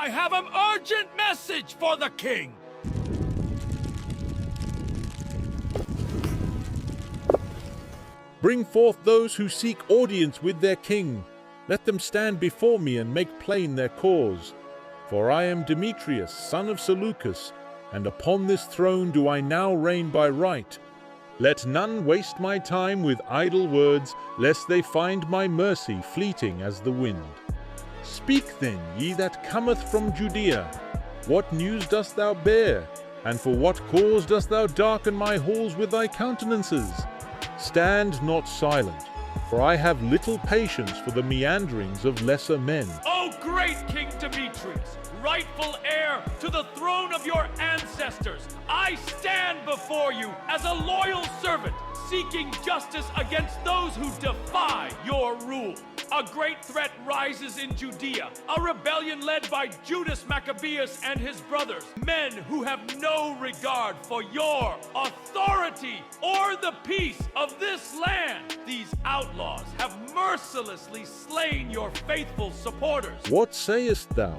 I have an urgent message for the king! Bring forth those who seek audience with their king. Let them stand before me and make plain their cause. For I am Demetrius, son of Seleucus, and upon this throne do I now reign by right. Let none waste my time with idle words, lest they find my mercy fleeting as the wind. Speak then, ye that cometh from Judea. What news dost thou bear? And for what cause dost thou darken my halls with thy countenances? Stand not silent, for I have little patience for the meanderings of lesser men. O great King Demetrius, rightful heir to the throne of your ancestors, I stand before you as a loyal servant, seeking justice against those who defy your rule. A great threat rises in Judea, a rebellion led by Judas Maccabeus and his brothers, men who have no regard for your authority or the peace of this land. These outlaws have mercilessly slain your faithful supporters. What sayest thou?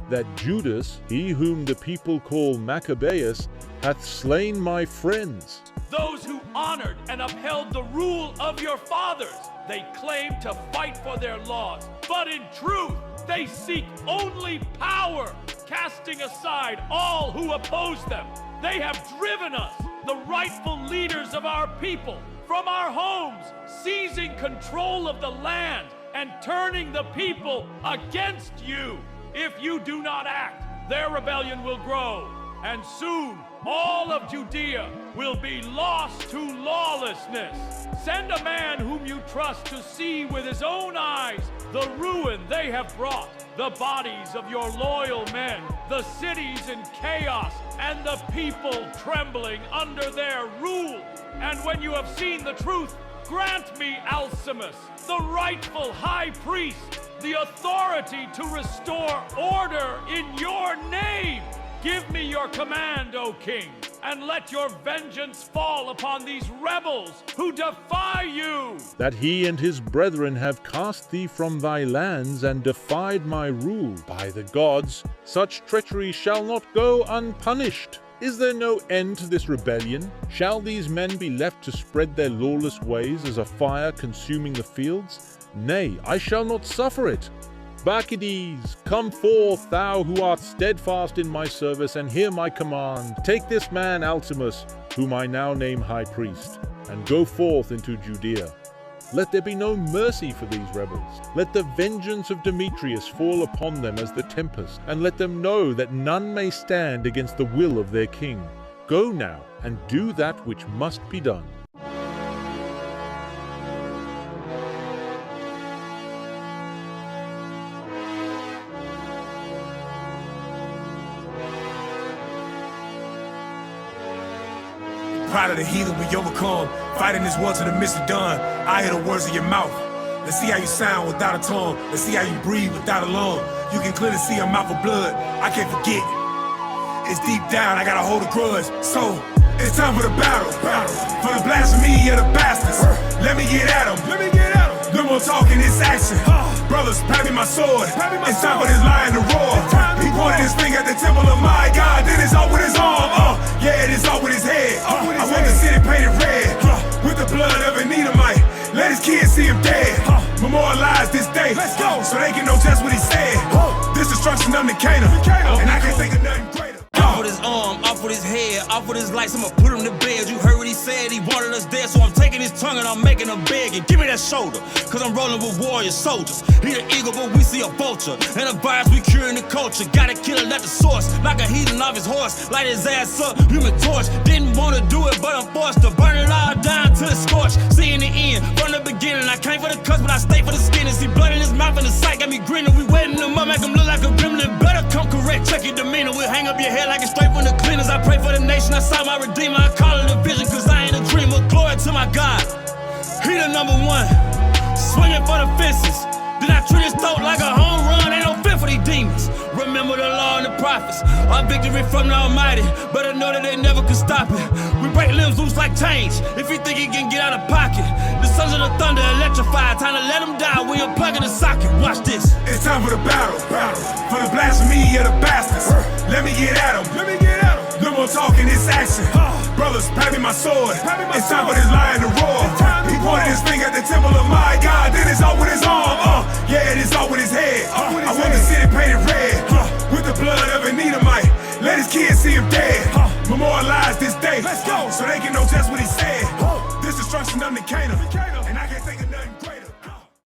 That Judas, he whom the people call Maccabeus, hath slain my friends? Those who honored and upheld the rule of your fathers. They claim to fight for their laws, but in truth, they seek only power, casting aside all who oppose them. They have driven us, the rightful leaders of our people, from our homes, seizing control of the land and turning the people against you. If you do not act, their rebellion will grow, and soon all of Judea will be lost to lawlessness. Send a man whom you trust to see with his own eyes the ruin they have brought, the bodies of your loyal men, the cities in chaos, and the people trembling under their rule. And when you have seen the truth, grant me, Alcimus, the rightful high priest, the authority to restore order in your name. Give me your command, O king, and let your vengeance fall upon these rebels who defy you. That he and his brethren have cast thee from thy lands and defied my rule. By the gods, such treachery shall not go unpunished. Is there no end to this rebellion? Shall these men be left to spread their lawless ways as a fire consuming the fields? Nay, I shall not suffer it. Bacchides, come forth, thou who art steadfast in my service, and hear my command. Take this man Alcimus, whom I now name high priest, and go forth into Judea. Let there be no mercy for these rebels. Let the vengeance of Demetrius fall upon them as the tempest, and let them know that none may stand against the will of their king. Go now, and do that which must be done. Proud of the heathen we overcome, fighting this war to the midst of dawn. I hear the words of your mouth. Let's see how you sound without a tongue. Let's see how you breathe without a lung. You can clearly see a mouth of blood. I can't forget. It's deep down, I gotta hold a grudge. So, it's time for the battle. For the blasphemy of the bastards. Let me get at them. No more talking, it's action. Brothers, pat me my sword. It's time for this lion to roar. He pointed his finger at the temple of my God. Then it's all with his arm. Yeah, it is all with his head. I want the city painted red with the blood of an Edomite. Let his kids see him dead. Memorialize this day so they can know just what he said. This destruction of Nicanor, and I can't think of nothing greater. Off with his arm, off with his head, off with his lights, I'ma put him to bed. You heard what he said, he wanted us dead, so I'm taking his tongue and I'm making him beg. And give me that shoulder, cause I'm rolling with warrior soldiers. He the eagle, but we see a vulture. And a virus, we curing the culture. Gotta kill it at the source, like a heathen off his horse. Light his ass up, human torch. Didn't wanna do it, but I'm forced to burn it all down till it's scorched. See in the end, from the beginning, I came for the cuss, but I stay for the skin. And see blood in his mouth and the sight got me grinning. We wetting him up, make him look like a gremlin. Better come correct, check your demeanor. We'll hang up your head like it's straight from the cleaners. I pray for the nation, I saw my redeemer. I call it a vision, cause I ain't a dreamer. Glory to my God, he the number one. Swinging for the fences, then I treat his throat like a home run. Ain't no fear for these demons. Remember the law and the the prophets. Our victory from the Almighty, but I know that they never could stop it. We break limbs loose like chains, if you think he can get out of pocket. The sons of the thunder electrified, time to let him die when you're plugging the socket. Watch this. It's time for the battle, for the blasphemy of the bastards. Let me get at him, No more talking, it's action. Brothers, pat me my sword. It's time for this lion to roar. He pointed his finger at the temple of my God, then it's all with his arm. Yeah, it is all with his head. I want the city painted red with the blood of an Edomite. Let his kids see him dead. Memorialize this day, so they can know just what he said. This destruction of Nicanor.